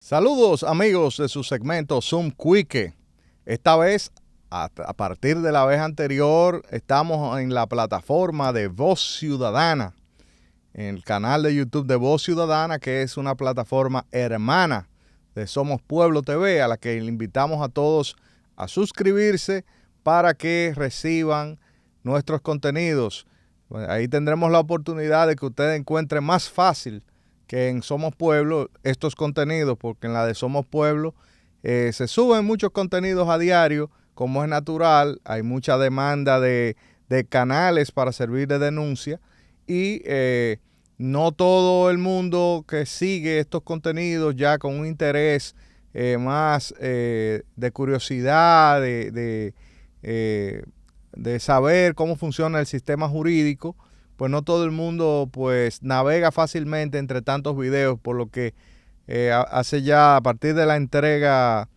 Saludos amigos de su segmento Zoom Quique. Esta vez, a partir de la vez anterior, estamos en la plataforma de Voz Ciudadana, en el canal de YouTube de Voz Ciudadana, que es una plataforma hermana de Somos Pueblo TV, a la que le invitamos a todos a suscribirse para que reciban nuestros contenidos. Ahí tendremos la oportunidad de que ustedes encuentren más fácil que en Somos Pueblo estos contenidos, porque en la de Somos Pueblo se suben muchos contenidos a diario, como es natural. Hay mucha demanda de canales para servir de denuncia y no todo el mundo que sigue estos contenidos ya con un interés más de curiosidad, de saber cómo funciona el sistema jurídico, pues no todo el mundo pues navega fácilmente entre tantos videos, por lo que hace ya a partir de la entrega,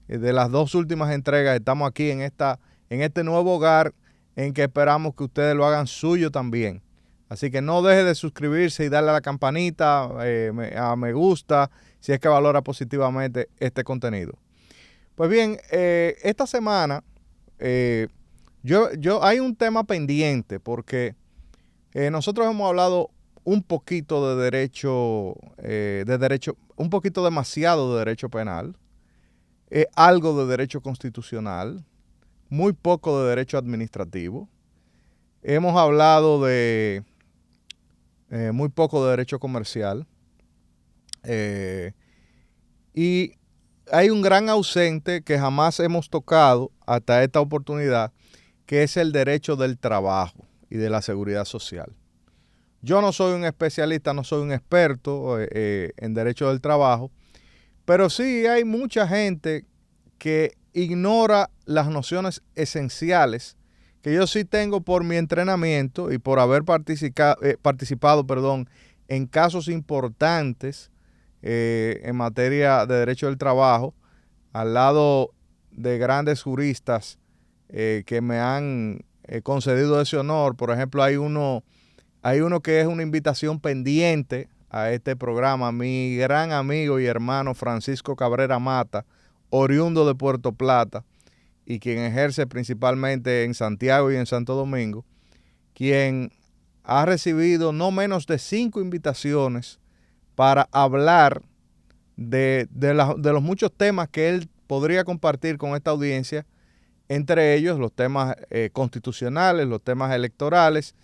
de las dos últimas entregas, estamos aquí en este nuevo hogar en que esperamos que ustedes lo hagan suyo también. Así que no deje de suscribirse y darle a la campanita, a me gusta, si es que valora positivamente este contenido. Pues bien, esta semana hay un tema pendiente porque nosotros hemos hablado un poquito de derecho, un poquito demasiado de derecho penal, algo de derecho constitucional, muy poco de derecho administrativo. Hemos hablado de muy poco de derecho comercial. Y hay un gran ausente que jamás hemos tocado hasta esta oportunidad, que es el derecho del trabajo y de la seguridad social. Yo no soy un especialista, no soy un experto en derecho del trabajo, pero sí hay mucha gente que ignora las nociones esenciales que yo sí tengo por mi entrenamiento y por haber participado en casos importantes en materia de derecho del trabajo, al lado de grandes juristas que me han concedido ese honor. Por ejemplo, hay uno que es una invitación pendiente a este programa, mi gran amigo y hermano Francisco Cabrera Mata, oriundo de Puerto Plata, y quien ejerce principalmente en Santiago y en Santo Domingo, quien ha recibido no menos de 5 invitaciones para hablar de los muchos temas que él podría compartir con esta audiencia, entre ellos los temas constitucionales, los temas electorales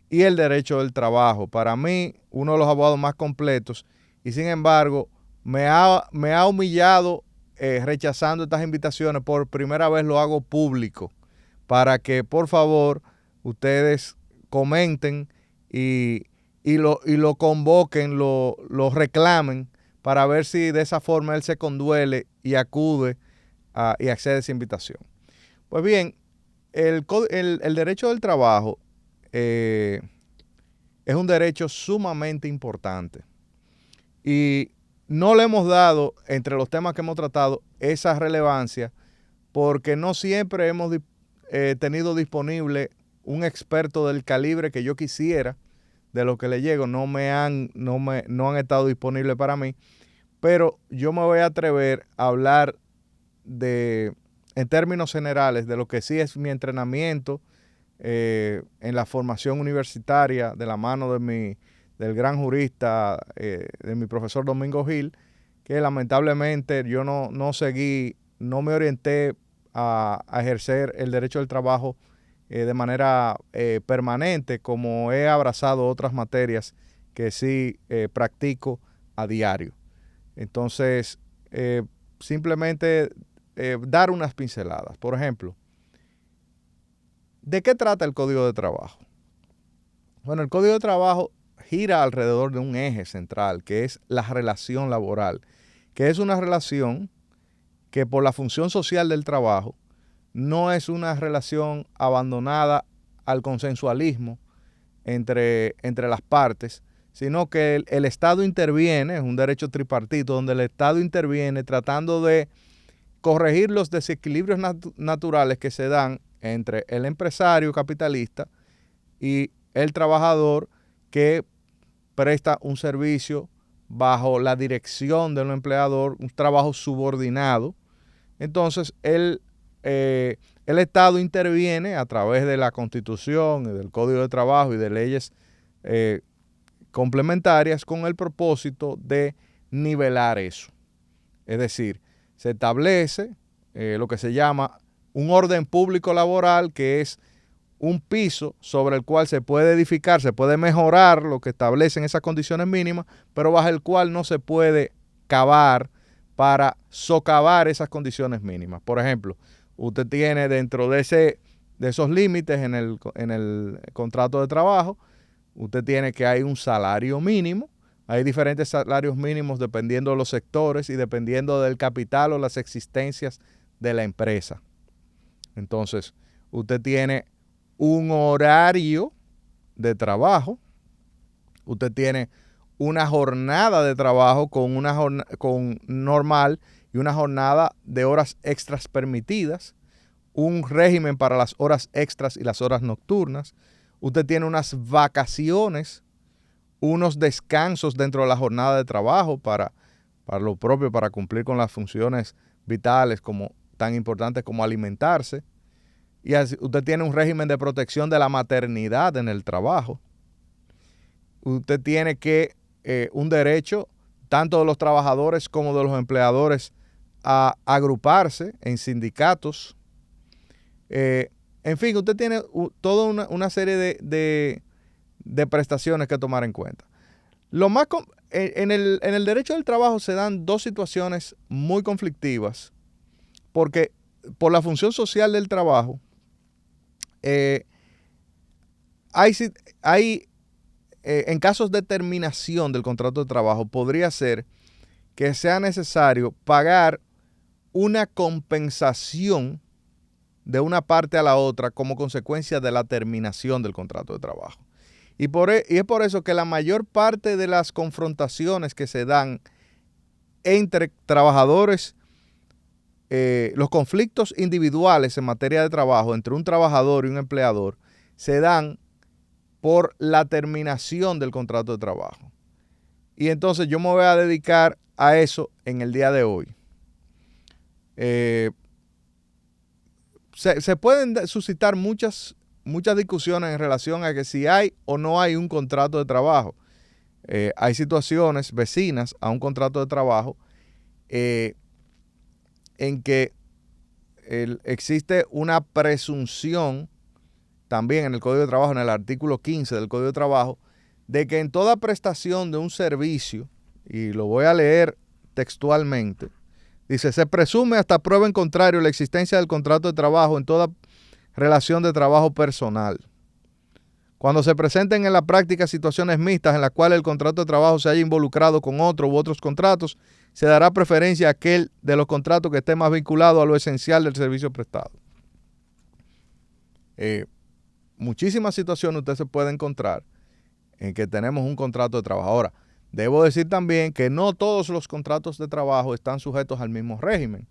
y el derecho del trabajo. Para mí, uno de los abogados más completos, y sin embargo, me ha humillado rechazando estas invitaciones. Por primera vez lo hago público para que por favor ustedes comenten y lo convoquen, lo reclamen, para ver si de esa forma él se conduele y acude y accede a esa invitación. Pues bien, el derecho del trabajo es un derecho sumamente importante y no le hemos dado, entre los temas que hemos tratado, esa relevancia, porque no siempre hemos tenido disponible un experto del calibre que yo quisiera. De lo que le llego, no han estado disponibles para mí, pero yo me voy a atrever a hablar en términos generales, de lo que sí es mi entrenamiento en la formación universitaria, de la mano del gran jurista, de mi profesor Domingo Gil, que lamentablemente yo no seguí, no me orienté a ejercer el derecho del trabajo de manera permanente, como he abrazado otras materias que sí practico a diario. Entonces, simplemente dar unas pinceladas. Por ejemplo, ¿de qué trata el Código de Trabajo? Bueno, el Código de Trabajo gira alrededor de un eje central, que es la relación laboral, que es una relación que por la función social del trabajo no es una relación abandonada al consensualismo entre las partes, sino que el Estado interviene, es un derecho tripartito, donde el Estado interviene tratando de corregir los desequilibrios naturales que se dan entre el empresario capitalista y el trabajador que presta un servicio bajo la dirección de un empleador, un trabajo subordinado. Entonces, el Estado interviene a través de la Constitución y del Código de Trabajo y de leyes complementarias con el propósito de nivelar eso. Es decir, se establece lo que se llama un orden público laboral, que es un piso sobre el cual se puede edificar, se puede mejorar lo que establecen esas condiciones mínimas, pero bajo el cual no se puede cavar para socavar esas condiciones mínimas. Por ejemplo, usted tiene dentro de esos límites en el contrato de trabajo, usted tiene que hay un salario mínimo. Hay diferentes salarios mínimos dependiendo de los sectores y dependiendo del capital o las existencias de la empresa. Entonces, usted tiene un horario de trabajo, usted tiene una jornada de trabajo con normal y una jornada de horas extras permitidas, un régimen para las horas extras y las horas nocturnas, usted tiene unas vacaciones, unos descansos dentro de la jornada de trabajo para lo propio, para cumplir con las funciones vitales tan importantes como alimentarse. Y así, usted tiene un régimen de protección de la maternidad en el trabajo. Usted tiene un derecho, tanto de los trabajadores como de los empleadores, a agruparse en sindicatos. En fin, usted tiene toda una serie de prestaciones que tomar en cuenta. En el derecho del trabajo se dan dos situaciones muy conflictivas, porque por la función social del trabajo, en casos de terminación del contrato de trabajo, podría ser que sea necesario pagar una compensación de una parte a la otra como consecuencia de la terminación del contrato de trabajo. Y es por eso que la mayor parte de las confrontaciones que se dan entre trabajadores, los conflictos individuales en materia de trabajo entre un trabajador y un empleador, se dan por la terminación del contrato de trabajo. Y entonces yo me voy a dedicar a eso en el día de hoy. Se pueden suscitar muchas discusiones en relación a que si hay o no hay un contrato de trabajo. Hay situaciones vecinas a un contrato de trabajo en que existe una presunción también en el Código de Trabajo, en el artículo 15 del Código de Trabajo, de que en toda prestación de un servicio, y lo voy a leer textualmente, dice: se presume hasta prueba en contrario la existencia del contrato de trabajo en toda relación de trabajo personal. Cuando se presenten en la práctica situaciones mixtas en las cuales el contrato de trabajo se haya involucrado con otro u otros contratos, se dará preferencia a aquel de los contratos que esté más vinculado a lo esencial del servicio prestado. Muchísimas situaciones usted se puede encontrar en que tenemos un contrato de trabajo. Ahora, debo decir también que no todos los contratos de trabajo están sujetos al mismo régimen.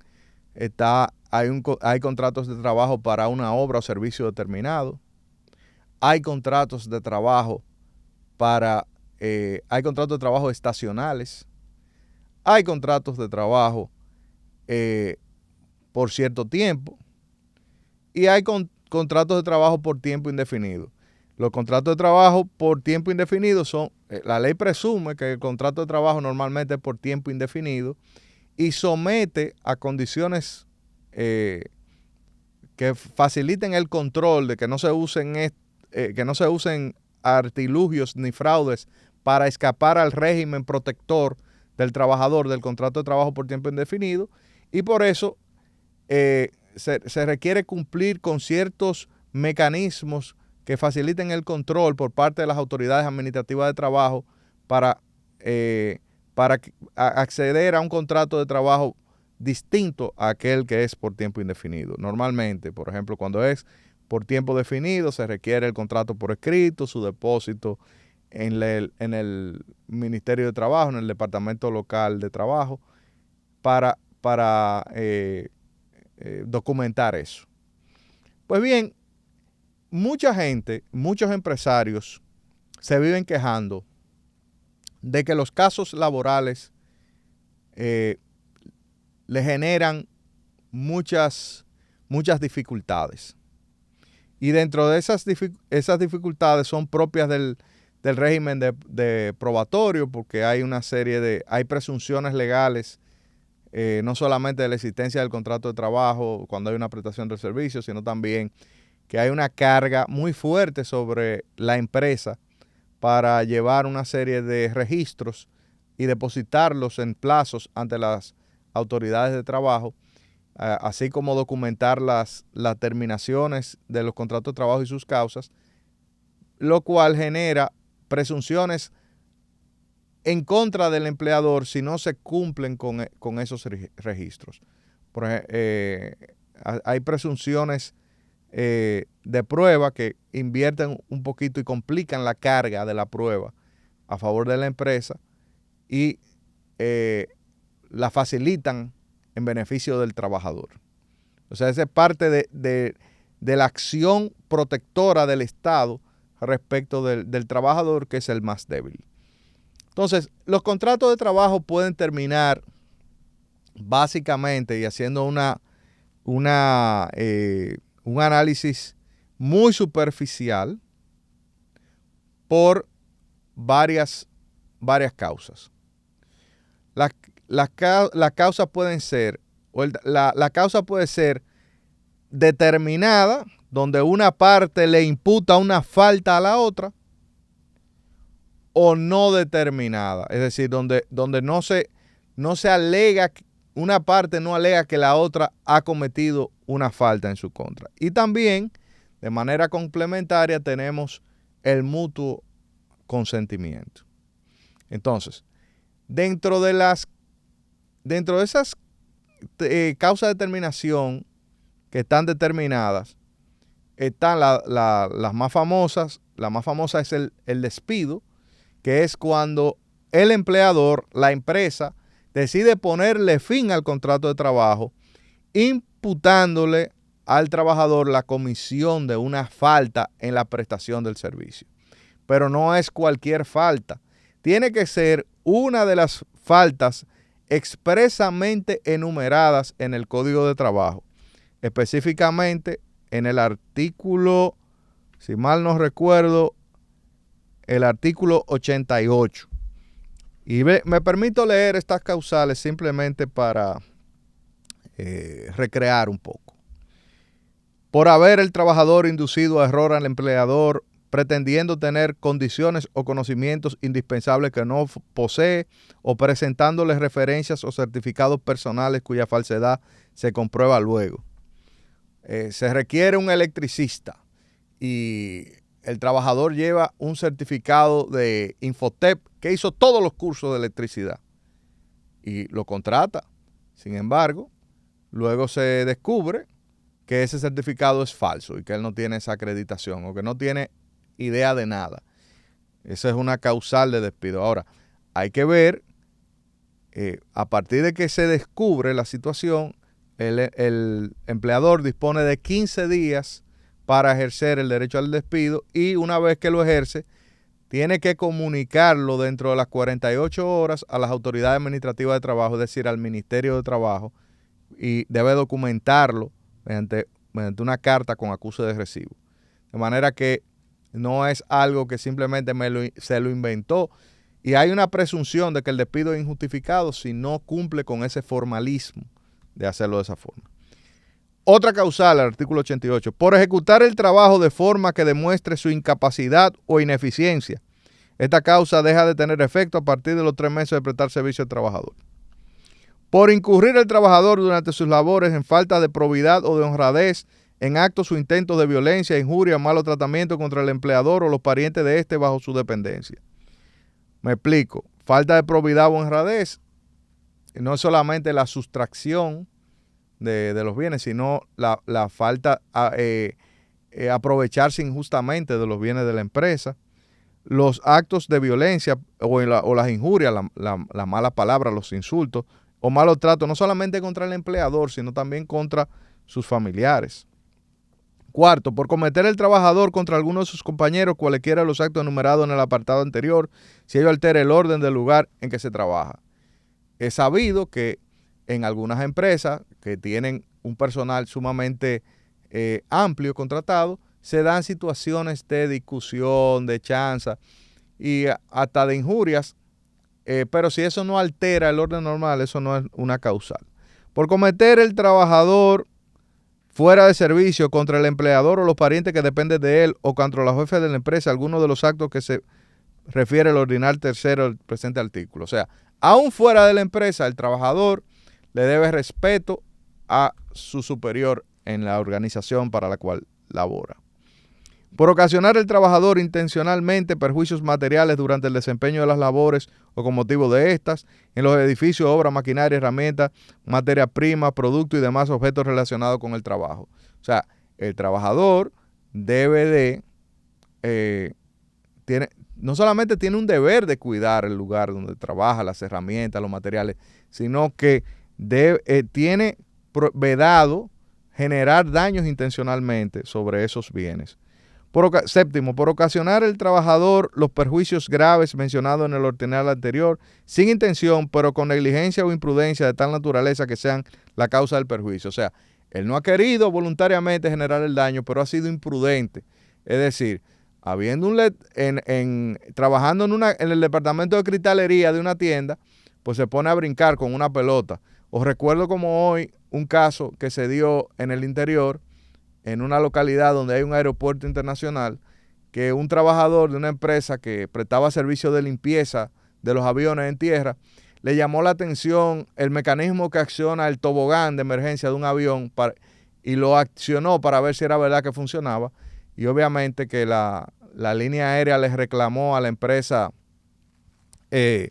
Hay contratos de trabajo para una obra o servicio determinado. Hay contratos de trabajo hay contratos de trabajo estacionales. Hay contratos de trabajo por cierto tiempo. Y hay contratos de trabajo por tiempo indefinido. Los contratos de trabajo por tiempo indefinido la ley presume que el contrato de trabajo normalmente es por tiempo indefinido y somete a condiciones que faciliten el control de que no se usen artilugios ni fraudes para escapar al régimen protector del trabajador del contrato de trabajo por tiempo indefinido, y por eso se requiere cumplir con ciertos mecanismos que faciliten el control por parte de las autoridades administrativas de trabajo para acceder a un contrato de trabajo distinto a aquel que es por tiempo indefinido. Normalmente, por ejemplo, cuando es por tiempo definido, se requiere el contrato por escrito, su depósito en el Ministerio de Trabajo, en el Departamento Local de Trabajo, para documentar eso. Pues bien, mucha gente, muchos empresarios se viven quejando de que los casos laborales le generan muchas dificultades. Y dentro de esas dificultades son propias del régimen de probatorio, porque hay una serie hay presunciones legales, no solamente de la existencia del contrato de trabajo cuando hay una prestación de servicios, sino también que hay una carga muy fuerte sobre la empresa para llevar una serie de registros y depositarlos en plazos ante las autoridades de trabajo, así como documentar las terminaciones de los contratos de trabajo y sus causas, lo cual genera presunciones en contra del empleador si no se cumplen con esos registros. Hay presunciones de prueba que invierten un poquito y complican la carga de la prueba a favor de la empresa y la facilitan en beneficio del trabajador. O sea, esa es parte de la acción protectora del Estado respecto del trabajador, que es el más débil. Entonces, los contratos de trabajo pueden terminar básicamente, y haciendo un análisis muy superficial, por varias causas. Las causas pueden ser, la causa puede ser determinada, donde una parte le imputa una falta a la otra, o no determinada, es decir, donde no se alega, una parte no alega que la otra ha cometido una falta en su contra. Y también, de manera complementaria, tenemos el mutuo consentimiento. Entonces, dentro de esas causas de terminación que están determinadas, están las más famosas. La más famosa es el despido, que es cuando el empleador, la empresa, decide ponerle fin al contrato de trabajo, imputándole al trabajador la comisión de una falta en la prestación del servicio. Pero no es cualquier falta. Tiene que ser una de las faltas expresamente enumeradas en el Código de Trabajo, específicamente en el artículo, si mal no recuerdo, el artículo 88. Y me permito leer estas causales simplemente para recrear un poco. Por haber el trabajador inducido a error al empleador, pretendiendo tener condiciones o conocimientos indispensables que no posee, o presentándole referencias o certificados personales cuya falsedad se comprueba luego. Se requiere un electricista y el trabajador lleva un certificado de Infotep que hizo todos los cursos de electricidad y lo contrata. Sin embargo, luego se descubre que ese certificado es falso y que él no tiene esa acreditación o que no tiene idea de nada. Esa es una causal de despido. Ahora, hay que ver, a partir de que se descubre la situación, el empleador dispone de 15 días para ejercer el derecho al despido, y una vez que lo ejerce, tiene que comunicarlo dentro de las 48 horas a las autoridades administrativas de trabajo, es decir, al Ministerio de Trabajo, y debe documentarlo mediante una carta con acuse de recibo. De manera que no es algo que simplemente se lo inventó, y hay una presunción de que el despido es injustificado si no cumple con ese formalismo de hacerlo de esa forma. Otra causal, el artículo 88, por ejecutar el trabajo de forma que demuestre su incapacidad o ineficiencia. Esta causa deja de tener efecto a partir de los 3 meses de prestar servicio al trabajador. Por incurrir el trabajador durante sus labores en falta de probidad o de honradez, en actos o intentos de violencia, injuria, malo tratamiento contra el empleador o los parientes de éste bajo su dependencia. Me explico. Falta de probidad o honradez no es solamente la sustracción de los bienes, sino la falta aprovecharse injustamente de los bienes de la empresa, los actos de violencia o las injurias, la mala palabra, los insultos o malos tratos, no solamente contra el empleador, sino también contra sus familiares. Cuarto, por cometer el trabajador contra alguno de sus compañeros cualquiera de los actos enumerados en el apartado anterior, si ello altera el orden del lugar en que se trabaja. Es sabido que en algunas empresas que tienen un personal sumamente amplio contratado, se dan situaciones de discusión, de chanza y hasta de injurias, pero si eso no altera el orden normal, eso no es una causal. Por cometer el trabajador fuera de servicio contra el empleador o los parientes que dependen de él o contra los jefes de la empresa, alguno de los actos que se refiere el ordinal tercero del presente artículo. O sea, aún fuera de la empresa, el trabajador le debe respeto a su superior en la organización para la cual labora. Por ocasionar el trabajador intencionalmente perjuicios materiales durante el desempeño de las labores o con motivo de estas, en los edificios, obras, maquinaria, herramientas, materia prima, productos y demás objetos relacionados con el trabajo. O sea, el trabajador debe de, no solamente tiene un deber de cuidar el lugar donde trabaja, las herramientas, los materiales, sino que tiene vedado generar daños intencionalmente sobre esos bienes. Séptimo, por ocasionar el trabajador los perjuicios graves mencionados en el ordinal anterior, sin intención, pero con negligencia o imprudencia de tal naturaleza que sean la causa del perjuicio. O sea, él no ha querido voluntariamente generar el daño, pero ha sido imprudente. Es decir, trabajando en el departamento de cristalería de una tienda, pues se pone a brincar con una pelota. Os recuerdo como hoy un caso que se dio en el interior, en una localidad donde hay un aeropuerto internacional, que un trabajador de una empresa que prestaba servicio de limpieza de los aviones en tierra, le llamó la atención el mecanismo que acciona el tobogán de emergencia de un avión y lo accionó para ver si era verdad que funcionaba. Y obviamente que la línea aérea les reclamó a la empresa de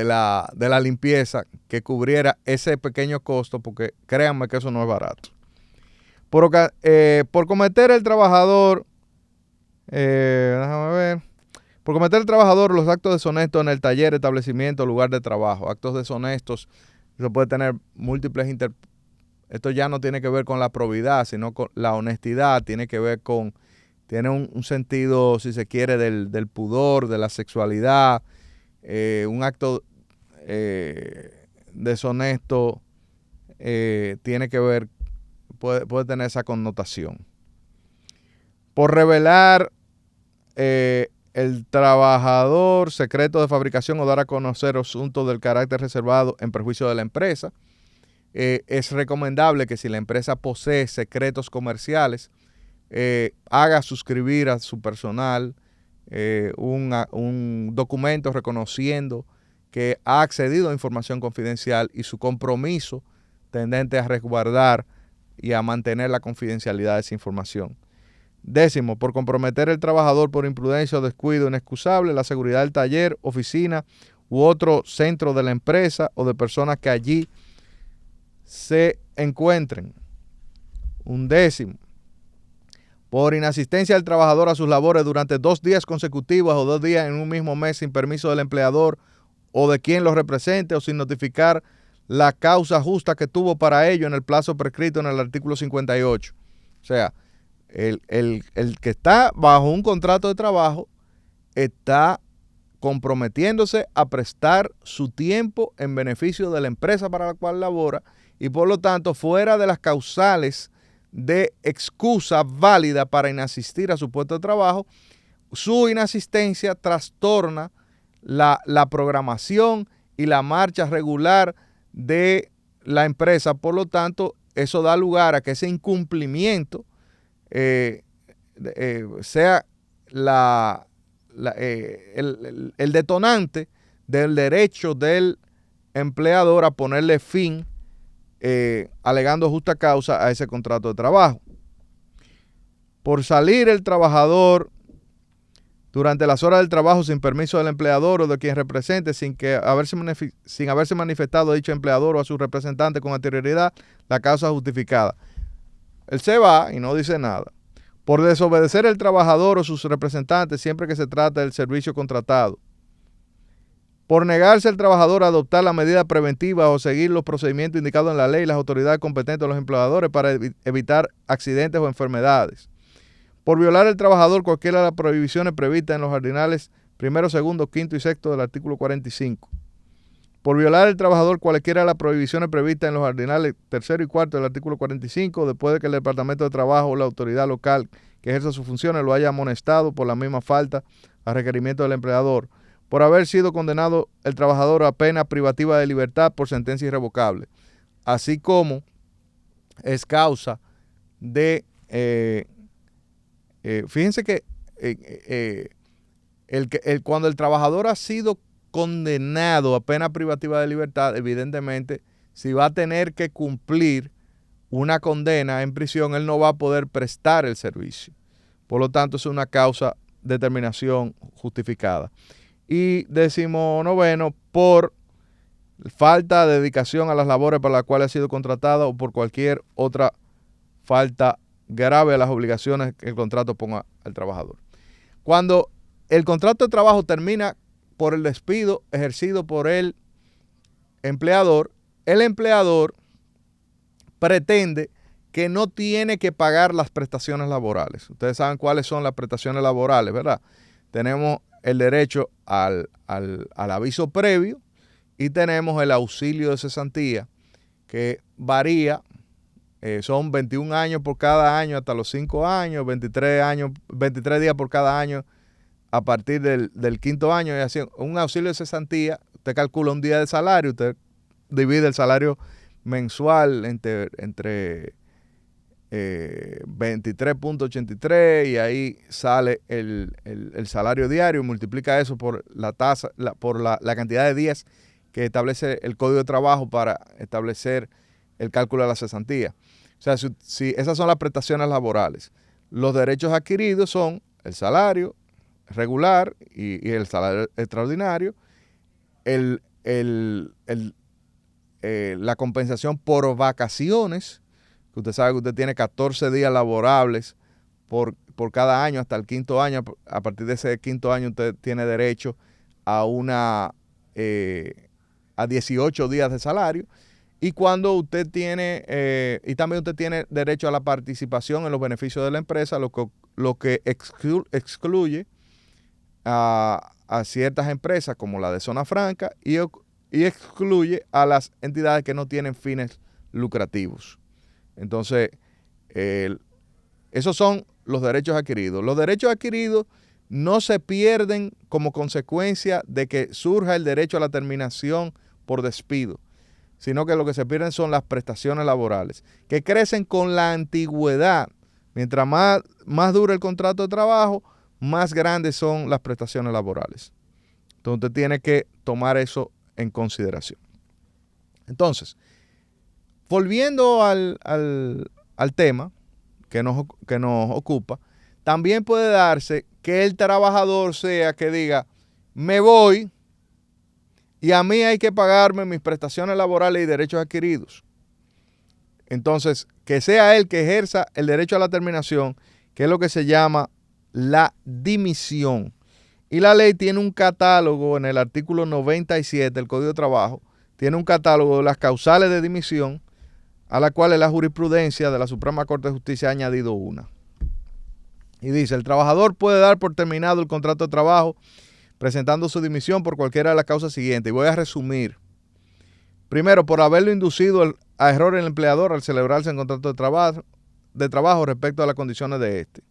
la limpieza que cubriera ese pequeño costo, porque créanme que eso no es barato. Por cometer el trabajador, por cometer el trabajador los actos deshonestos en el taller, establecimiento, lugar de trabajo. Actos deshonestos, eso puede tener múltiples esto ya no tiene que ver con la probidad, sino con la honestidad, tiene que ver con, tiene un sentido, si se quiere, del pudor, de la sexualidad. Un acto deshonesto tiene que ver, puede tener esa connotación. Por revelar el trabajador secreto de fabricación o dar a conocer asuntos del carácter reservado en perjuicio de la empresa. Es recomendable que si la empresa posee secretos comerciales, haga suscribir a su personal un documento reconociendo que ha accedido a información confidencial y su compromiso tendente a resguardar y a mantener la confidencialidad de esa información. Décimo, por comprometer el trabajador por imprudencia o descuido inexcusable la seguridad del taller, oficina u otro centro de la empresa o de personas que allí se encuentren. Undécimo, por inasistencia del trabajador a sus labores durante 2 días consecutivos o 2 días en un mismo mes sin permiso del empleador o de quien lo represente o sin notificar la causa justa que tuvo para ello en el plazo prescrito en el artículo 58. O sea, el que está bajo un contrato de trabajo está comprometiéndose a prestar su tiempo en beneficio de la empresa para la cual labora y por lo tanto fuera de las causales de excusa válida para inasistir a su puesto de trabajo, su inasistencia trastorna la programación y la marcha regular de la empresa. Por lo tanto, eso da lugar a que ese incumplimiento sea el detonante del derecho del empleador a ponerle fin, alegando justa causa, a ese contrato de trabajo. Por salir el trabajador durante las horas del trabajo sin permiso del empleador o de quien represente, sin haberse manifestado a dicho empleador o a su representante con anterioridad la causa justificada. Él se va y no dice nada. Por desobedecer el trabajador o sus representantes siempre que se trata del servicio contratado. Por negarse el trabajador a adoptar la medida preventiva o seguir los procedimientos indicados en la ley y las autoridades competentes de los empleadores para evitar accidentes o enfermedades. Por violar el trabajador cualquiera de las prohibiciones previstas en los ordinales 1º, 2º, 5º y 6º del artículo 45. Por violar el trabajador cualquiera de las prohibiciones previstas en los ordinales 3º y 4º del artículo 45, después de que el Departamento de Trabajo o la autoridad local que ejerza sus funciones lo haya amonestado por la misma falta a requerimiento del empleador. Por haber sido condenado el trabajador a pena privativa de libertad por sentencia irrevocable, así como es causa de, fíjense que cuando el trabajador ha sido condenado a pena privativa de libertad, evidentemente, si va a tener que cumplir una condena en prisión, él no va a poder prestar el servicio. Por lo tanto, es una causa de terminación justificada. Y 19º, por falta de dedicación a las labores para las cuales ha sido contratada o por cualquier otra falta grave a las obligaciones que el contrato ponga al trabajador. Cuando el contrato de trabajo termina por el despido ejercido por el empleador pretende que no tiene que pagar las prestaciones laborales. Ustedes saben cuáles son las prestaciones laborales, ¿verdad? Tenemos el derecho al aviso previo y tenemos el auxilio de cesantía, que varía, son 21 años por cada año hasta los 5 años, 23 días por cada año a partir del 5º año. Y así, un auxilio de cesantía, usted calcula un día de salario, usted divide el salario mensual entre 23.83 y ahí sale el salario diario, multiplica eso por la tasa, por la cantidad de días que establece el Código de Trabajo para establecer el cálculo de la cesantía. O sea, si esas son las prestaciones laborales. Los derechos adquiridos son el salario regular y el salario extraordinario, la compensación por vacaciones, que usted sabe que usted tiene 14 días laborables por cada año hasta el 5º año. A partir de ese 5º año usted tiene derecho a 18 días de salario. Y cuando usted tiene, y también usted tiene derecho a la participación en los beneficios de la empresa, lo que excluye a ciertas empresas como la de zona franca y excluye a las entidades que no tienen fines lucrativos. Entonces, esos son los derechos adquiridos. Los derechos adquiridos no se pierden como consecuencia de que surja el derecho a la terminación por despido, sino que lo que se pierden son las prestaciones laborales, que crecen con la antigüedad. Mientras más dura el contrato de trabajo, más grandes son las prestaciones laborales. Entonces, usted tiene que tomar eso en consideración. Entonces, volviendo al tema que nos ocupa, también puede darse que el trabajador sea que diga, me voy y a mí hay que pagarme mis prestaciones laborales y derechos adquiridos. Entonces, que sea él que ejerza el derecho a la terminación, que es lo que se llama la dimisión. Y la ley tiene un catálogo en el artículo 97 del Código de Trabajo, tiene un catálogo de las causales de dimisión, a la cual la jurisprudencia de la Suprema Corte de Justicia ha añadido una. Y dice, el trabajador puede dar por terminado el contrato de trabajo presentando su dimisión por cualquiera de las causas siguientes. Y voy a resumir. Primero, por haberlo inducido a error el empleador al celebrarse el contrato de trabajo respecto a las condiciones de este.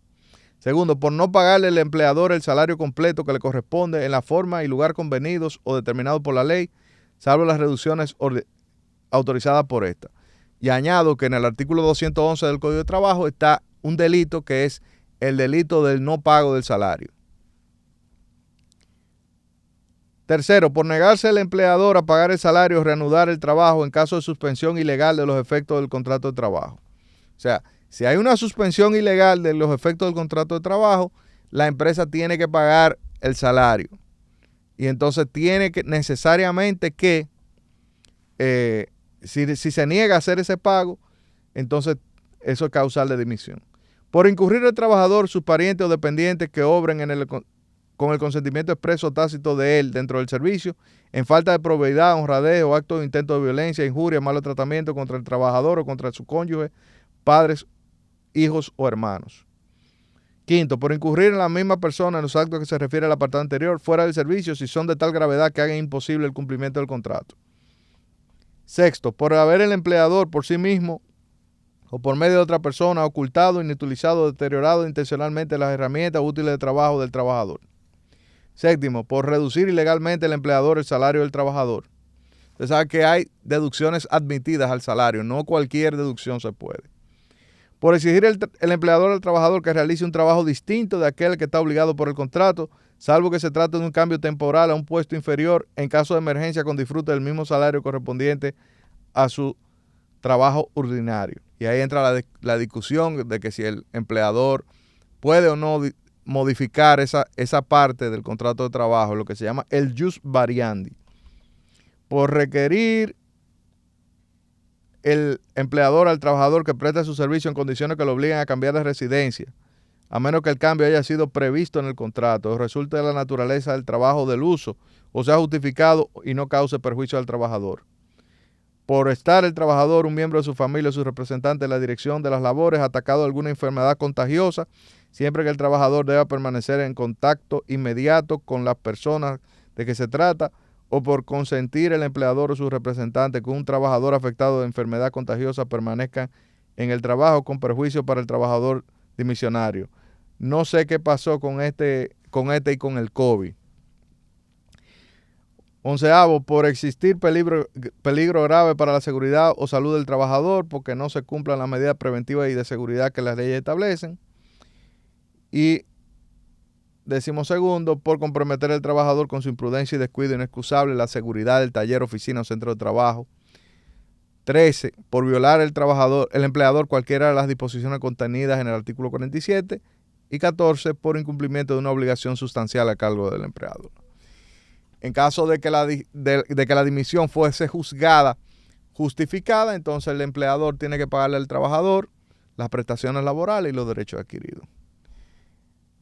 Segundo, por no pagarle al empleador el salario completo que le corresponde en la forma y lugar convenidos o determinados por la ley, salvo las reducciones autorizadas por esta. Y añado que en el artículo 211 del Código de Trabajo está un delito que es el delito del no pago del salario. Tercero, por negarse el empleador a pagar el salario o reanudar el trabajo en caso de suspensión ilegal de los efectos del contrato de trabajo. O sea, si hay una suspensión ilegal de los efectos del contrato de trabajo, la empresa tiene que pagar el salario. Y entonces tiene que necesariamente que, si se niega a hacer ese pago, entonces eso es causal de dimisión. Por incurrir el trabajador, sus parientes o dependientes que obren en el con el consentimiento expreso o tácito de él dentro del servicio, en falta de probidad, honradez o acto de intento de violencia, injuria, malo tratamiento contra el trabajador o contra su cónyuge, padres, hijos o hermanos. Quinto, por incurrir en la misma persona en los actos que se refiere al apartado anterior, fuera del servicio, si son de tal gravedad que hagan imposible el cumplimiento del contrato. Sexto, por haber el empleador por sí mismo o por medio de otra persona ocultado, inutilizado, deteriorado intencionalmente las herramientas útiles de trabajo del trabajador. Séptimo, por reducir ilegalmente el empleador el salario del trabajador. Usted sabe que hay deducciones admitidas al salario, no cualquier deducción se puede. Por exigir el empleador al trabajador que realice un trabajo distinto de aquel que está obligado por el contrato, salvo que se trate de un cambio temporal a un puesto inferior en caso de emergencia con disfrute del mismo salario correspondiente a su trabajo ordinario. Y ahí entra la discusión de que si el empleador puede o no modificar esa parte del contrato de trabajo, lo que se llama el jus variandi. Por requerir el empleador al trabajador que preste su servicio en condiciones que lo obliguen a cambiar de residencia, a menos que el cambio haya sido previsto en el contrato o resulte de la naturaleza del trabajo del uso o sea justificado y no cause perjuicio al trabajador. Por estar el trabajador, un miembro de su familia o su representante en la dirección de las labores atacado de alguna enfermedad contagiosa, siempre que el trabajador deba permanecer en contacto inmediato con las personas de que se trata, o por consentir el empleador o su representante que un trabajador afectado de enfermedad contagiosa permanezca en el trabajo con perjuicio para el trabajador dimisionario. No sé qué pasó con este y con el COVID. Onceavo, por existir peligro grave para la seguridad o salud del trabajador, porque no se cumplan las medidas preventivas y de seguridad que las leyes establecen. Y decimosegundo, por comprometer al trabajador con su imprudencia y descuido inexcusable la seguridad del taller, oficina o centro de trabajo. 13, por violar el empleador cualquiera de las disposiciones contenidas en el artículo 47. Y 14, por incumplimiento de una obligación sustancial a cargo del empleador. En caso de que la dimisión fuese justificada, entonces el empleador tiene que pagarle al trabajador las prestaciones laborales y los derechos adquiridos.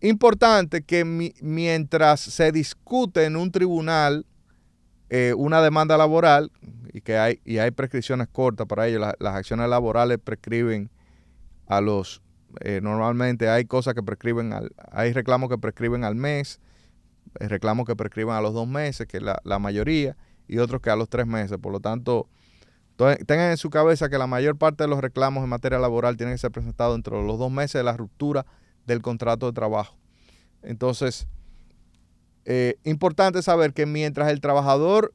Importante que mientras se discute en un tribunal una demanda laboral y hay prescripciones cortas para ello, las acciones laborales prescriben a los, normalmente hay cosas que prescriben, hay reclamos que prescriben al mes, reclamos que prescriben a los 2 meses, que es la mayoría, y otros que a los 3 meses. Por lo tanto, tengan en su cabeza que la mayor parte de los reclamos en materia laboral tienen que ser presentados dentro de los 2 meses de la ruptura del contrato de trabajo. Entonces, importante saber que mientras el trabajador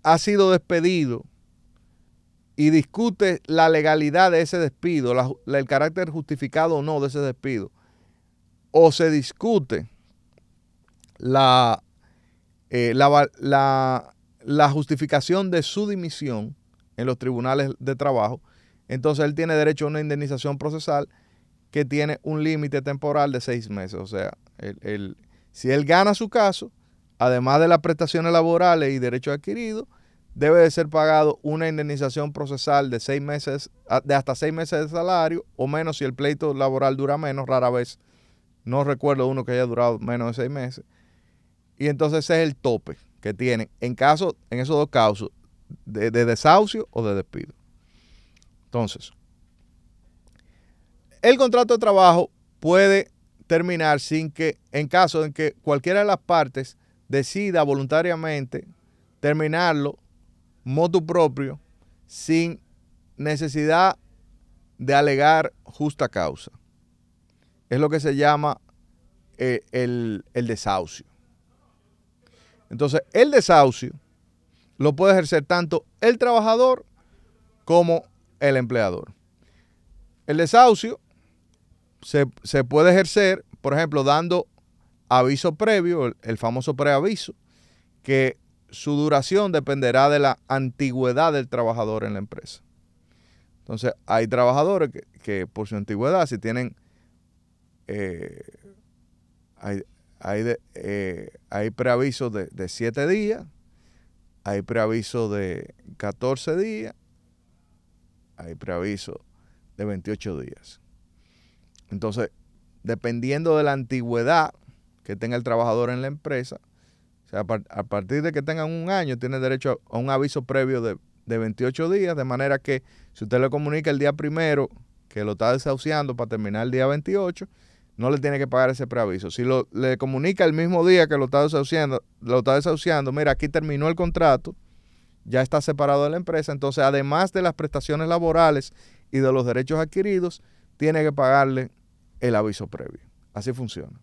ha sido despedido y discute la legalidad de ese despido, el carácter justificado o no de ese despido, o se discute la justificación de su dimisión en los tribunales de trabajo, entonces él tiene derecho a una indemnización procesal que tiene un límite temporal de 6 meses. O sea, si él gana su caso, además de las prestaciones laborales y derechos adquiridos, debe de ser pagado una indemnización procesal de 6 meses, de hasta 6 meses de salario, o menos si el pleito laboral dura menos, rara vez. No recuerdo uno que haya durado menos de 6 meses. Y entonces ese es el tope que tienen en esos 2 casos, de desahucio o de despido. Entonces, el contrato de trabajo puede terminar en caso en que cualquiera de las partes decida voluntariamente terminarlo motu proprio sin necesidad de alegar justa causa. Es lo que se llama el desahucio. Entonces, el desahucio lo puede ejercer tanto el trabajador como el empleador. El desahucio se puede ejercer, por ejemplo, dando aviso previo, el famoso preaviso, que su duración dependerá de la antigüedad del trabajador en la empresa. Entonces, hay trabajadores que por su antigüedad, si tienen, hay preavisos de 7 días, hay preavisos de 14 días, hay preavisos de 28 días. Entonces, dependiendo de la antigüedad que tenga el trabajador en la empresa. O sea, a partir de que tengan un año, tiene derecho a un aviso previo de 28 días, de manera que si usted le comunica el día primero que lo está desahuciando para terminar el día 28, no le tiene que pagar ese preaviso. Si le comunica el mismo día que lo está desahuciando, mira, aquí terminó el contrato, ya está separado de la empresa, entonces además de las prestaciones laborales y de los derechos adquiridos, tiene que pagarle el aviso previo. Así funciona.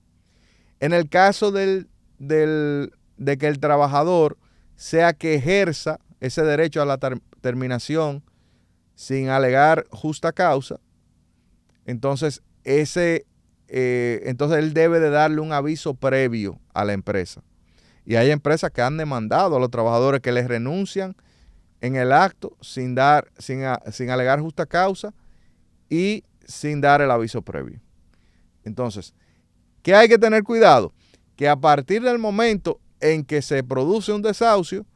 En el caso de que el trabajador sea que ejerza ese derecho a la terminación sin alegar justa causa, entonces entonces él debe de darle un aviso previo a la empresa. Y hay empresas que han demandado a los trabajadores que les renuncian en el acto sin alegar justa causa y sin dar el aviso previo. Entonces, ¿qué hay que tener cuidado? Que a partir del momento en que se produce un desahucio,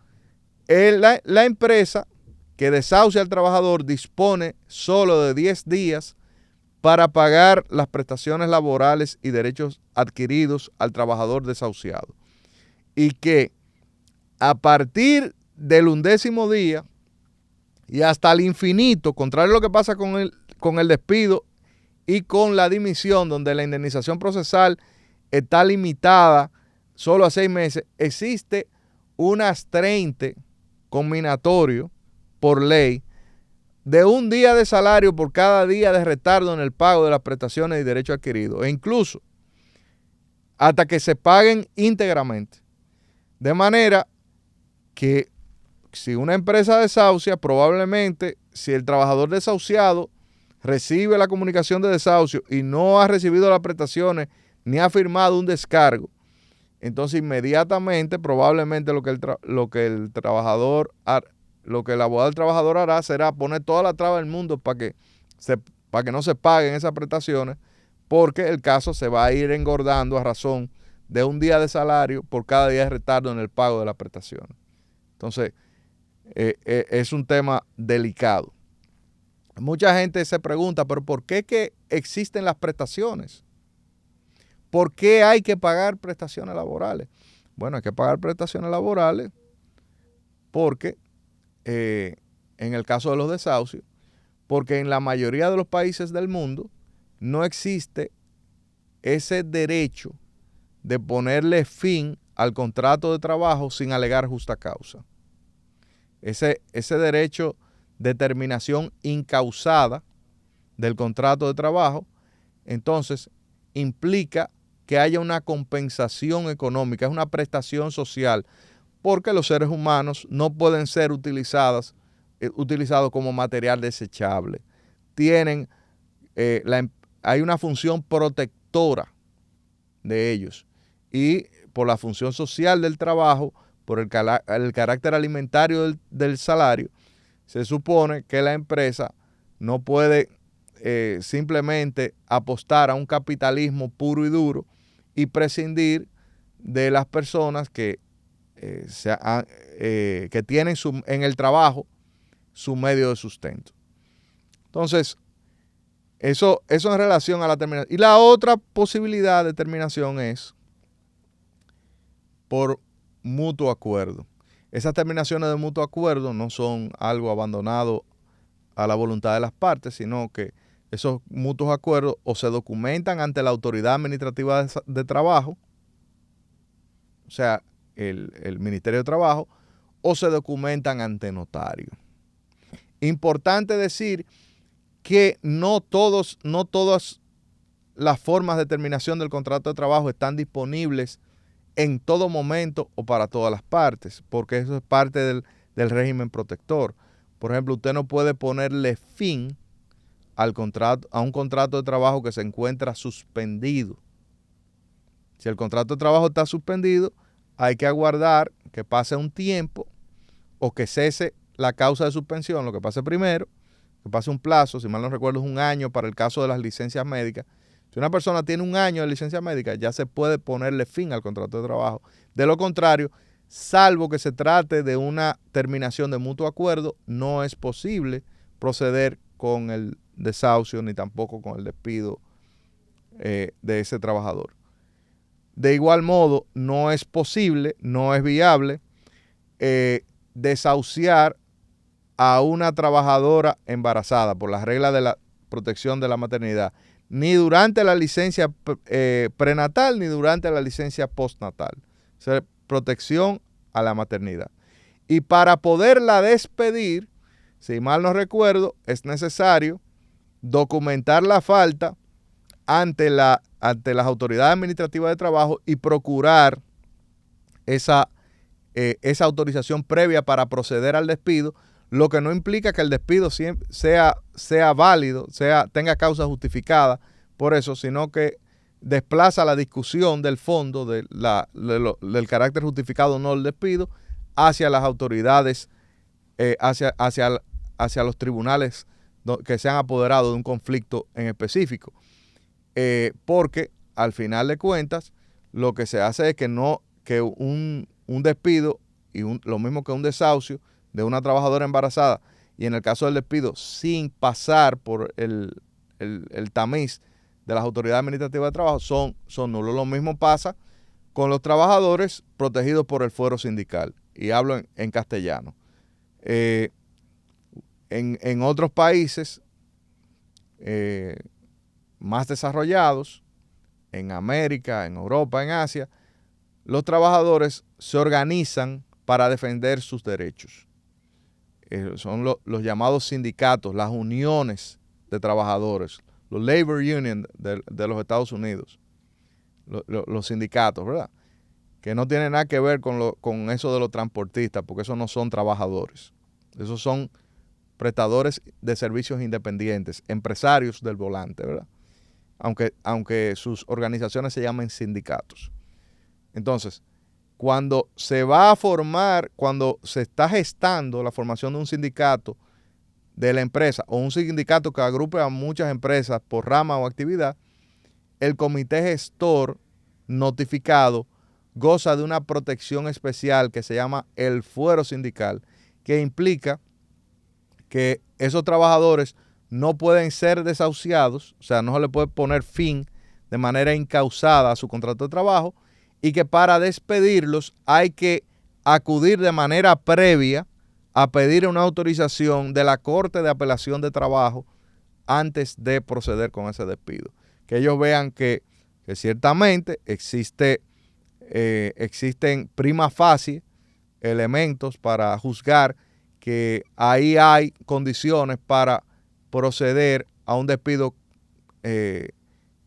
la empresa que desahucia al trabajador dispone solo de 10 días para pagar las prestaciones laborales y derechos adquiridos al trabajador desahuciado. Y que a partir del 11º día y hasta el infinito, contrario a lo que pasa con el despido y con la dimisión, donde la indemnización procesal está limitada solo a 6 meses, existe un astreinte combinatorio por ley de un día de salario por cada día de retardo en el pago de las prestaciones y derechos adquiridos, e incluso hasta que se paguen íntegramente. De manera que si una empresa desahucia, probablemente si el trabajador desahuciado recibe la comunicación de desahucio y no ha recibido las prestaciones ni ha firmado un descargo, entonces inmediatamente probablemente lo que el abogado del trabajador hará será poner toda la traba del mundo para que no se paguen esas prestaciones, porque el caso se va a ir engordando a razón de un día de salario por cada día de retardo en el pago de las prestaciones. Entonces, es un tema delicado. Mucha gente se pregunta, ¿pero por qué que existen las prestaciones? ¿Por qué hay que pagar prestaciones laborales? Bueno, hay que pagar prestaciones laborales porque, en el caso de los desahucios, porque en la mayoría de los países del mundo no existe ese derecho de ponerle fin al contrato de trabajo sin alegar justa causa. Ese derecho de terminación incausada del contrato de trabajo, entonces, implica que haya una compensación económica, es una prestación social, porque los seres humanos no pueden ser utilizados como material desechable. Hay una función protectora de ellos, y por la función social del trabajo, por el carácter alimentario del salario, se supone que la empresa no puede simplemente apostar a un capitalismo puro y duro y prescindir de las personas que tienen en el trabajo su medio de sustento. Entonces, eso en relación a la terminación. Y la otra posibilidad de terminación es por mutuo acuerdo. Esas terminaciones de mutuo acuerdo no son algo abandonado a la voluntad de las partes, sino que esos mutuos acuerdos o se documentan ante la autoridad administrativa de trabajo, o sea, el Ministerio de Trabajo, o se documentan ante notario. Importante decir que no todas las formas de terminación del contrato de trabajo están disponibles en todo momento o para todas las partes, porque eso es parte del régimen protector. Por ejemplo, usted no puede ponerle fin a un contrato de trabajo que se encuentra suspendido. Si el contrato de trabajo está suspendido, hay que aguardar que pase un tiempo o que cese la causa de suspensión, lo que pase primero, que pase un plazo, si mal no recuerdo es un año para el caso de las licencias médicas. Si una persona tiene un año de licencia médica, ya se puede ponerle fin al contrato de trabajo. De lo contrario, salvo que se trate de una terminación de mutuo acuerdo, no es posible proceder con el desahucio ni tampoco con el despido de ese trabajador. De igual modo, no es posible, no es viable desahuciar a una trabajadora embarazada por las reglas de la protección de la maternidad, ni durante la licencia prenatal ni durante la licencia postnatal. O sea, protección a la maternidad. Y para poderla despedir, si mal no recuerdo, es necesario documentar la falta ante las autoridades administrativas de trabajo y procurar esa autorización previa para proceder al despido, lo que no implica que el despido sea válido, tenga causa justificada por eso, sino que desplaza la discusión del fondo del carácter justificado o no del despido hacia las autoridades, hacia los tribunales que se han apoderado de un conflicto en específico. Porque al final de cuentas lo que se hace es que un despido y lo mismo que un desahucio de una trabajadora embarazada, y en el caso del despido sin pasar por el tamiz de las autoridades administrativas de trabajo, son nulos. Lo mismo pasa con los trabajadores protegidos por el fuero sindical, y hablo en castellano. En otros países más desarrollados, en América, en Europa, en Asia, los trabajadores se organizan para defender sus derechos. Son los llamados sindicatos, las uniones de trabajadores, los labor union de los Estados Unidos, los sindicatos, ¿verdad? Que no tienen nada que ver con eso de los transportistas, porque esos no son trabajadores. Esos son prestadores de servicios independientes, empresarios del volante, ¿verdad? Aunque sus organizaciones se llamen sindicatos. Entonces, cuando se está gestando la formación de un sindicato de la empresa o un sindicato que agrupe a muchas empresas por rama o actividad, el comité gestor notificado goza de una protección especial que se llama el fuero sindical, que implica que esos trabajadores no pueden ser desahuciados, o sea, no se le puede poner fin de manera incausada a su contrato de trabajo, y que para despedirlos hay que acudir de manera previa a pedir una autorización de la Corte de Apelación de Trabajo antes de proceder con ese despido. Que ellos vean que ciertamente existen prima facie elementos para juzgar que ahí hay condiciones para proceder a un despido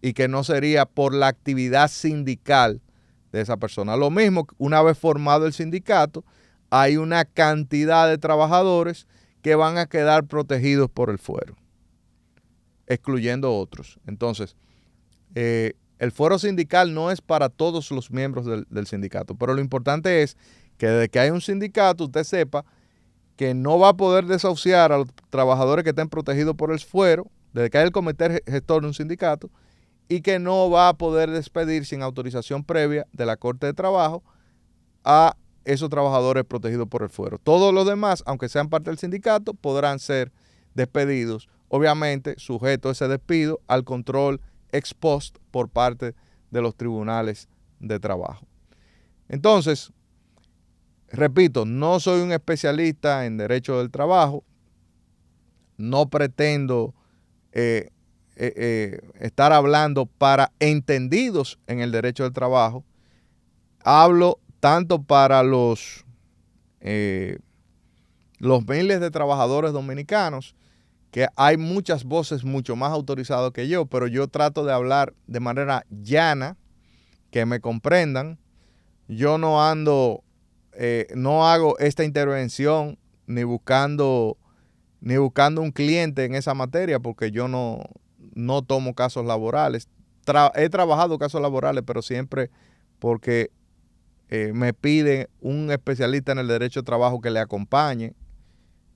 y que no sería por la actividad sindical de esa persona. Lo mismo, una vez formado el sindicato, hay una cantidad de trabajadores que van a quedar protegidos por el fuero, excluyendo otros. Entonces, el fuero sindical no es para todos los miembros del sindicato, pero lo importante es que desde que hay un sindicato, usted sepa que no va a poder desahuciar a los trabajadores que estén protegidos por el fuero, desde que hay el comité gestor de un sindicato, y que no va a poder despedir sin autorización previa de la Corte de Trabajo a esos trabajadores protegidos por el fuero. Todos los demás, aunque sean parte del sindicato, podrán ser despedidos, obviamente sujeto a ese despido al control ex post por parte de los tribunales de trabajo. Entonces, repito, no soy un especialista en derecho del trabajo, no pretendo estar hablando para entendidos en el derecho del trabajo. Hablo tanto para los miles de trabajadores dominicanos, que hay muchas voces mucho más autorizadas que yo, pero yo trato de hablar de manera llana, que me comprendan. Yo no hago esta intervención ni buscando un cliente en esa materia, porque yo no tomo casos laborales. He trabajado casos laborales, pero siempre porque me piden un especialista en el derecho de trabajo que le acompañe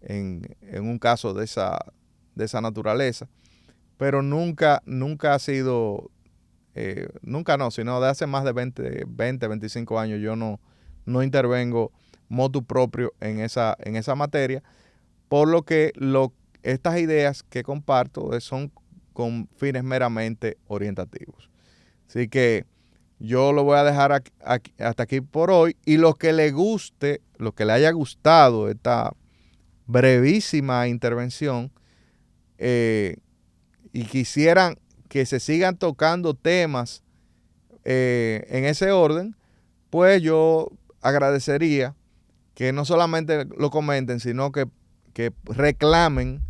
en un caso de esa naturaleza. Pero nunca ha sido, sino de hace más de 25 años yo no intervengo motu proprio en esa materia, por lo que estas ideas que comparto son con fines meramente orientativos. Así que yo lo voy a dejar hasta aquí por hoy. Y lo que le guste, lo que le haya gustado esta brevísima intervención, y quisieran que se sigan tocando temas en ese orden, pues yo agradecería que no solamente lo comenten, sino que reclamen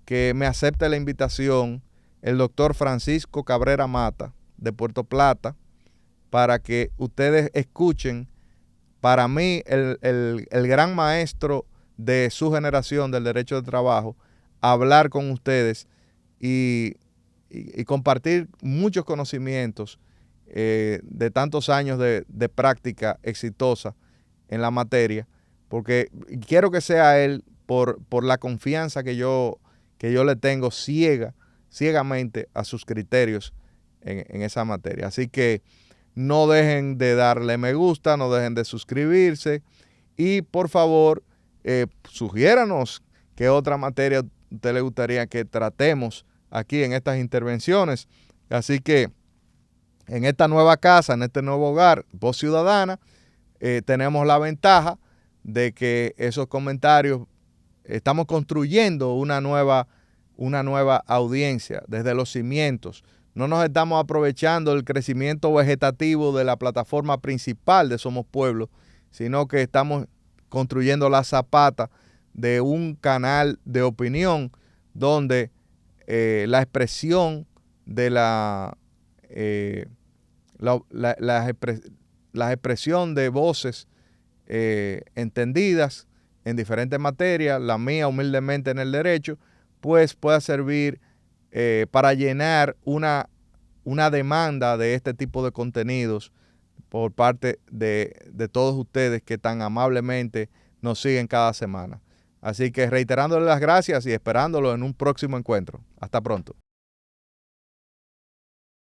que me acepte la invitación el doctor Francisco Cabrera Mata de Puerto Plata, para que ustedes escuchen, para mí, el gran maestro de su generación del derecho de trabajo, hablar con ustedes y compartir muchos conocimientos de tantos años de práctica exitosa en la materia, porque quiero que sea él por la confianza que yo le tengo ciegamente a sus criterios en esa materia. Así que no dejen de darle me gusta, no dejen de suscribirse y por favor sugiéranos qué otra materia a usted le gustaría que tratemos aquí en estas intervenciones. Así que en esta nueva casa, en este nuevo hogar, Voz Ciudadana, tenemos la ventaja de que esos comentarios, estamos construyendo una nueva audiencia desde los cimientos. No nos estamos aprovechando del crecimiento vegetativo de la plataforma principal de Somos Pueblo, sino que estamos construyendo la zapata de un canal de opinión donde la expresión de la expresión de voces entendidas en diferentes materias, la mía humildemente en el derecho, pues pueda servir para llenar una demanda de este tipo de contenidos por parte de todos ustedes que tan amablemente nos siguen cada semana. Así que reiterándole las gracias y esperándolo en un próximo encuentro. Hasta pronto.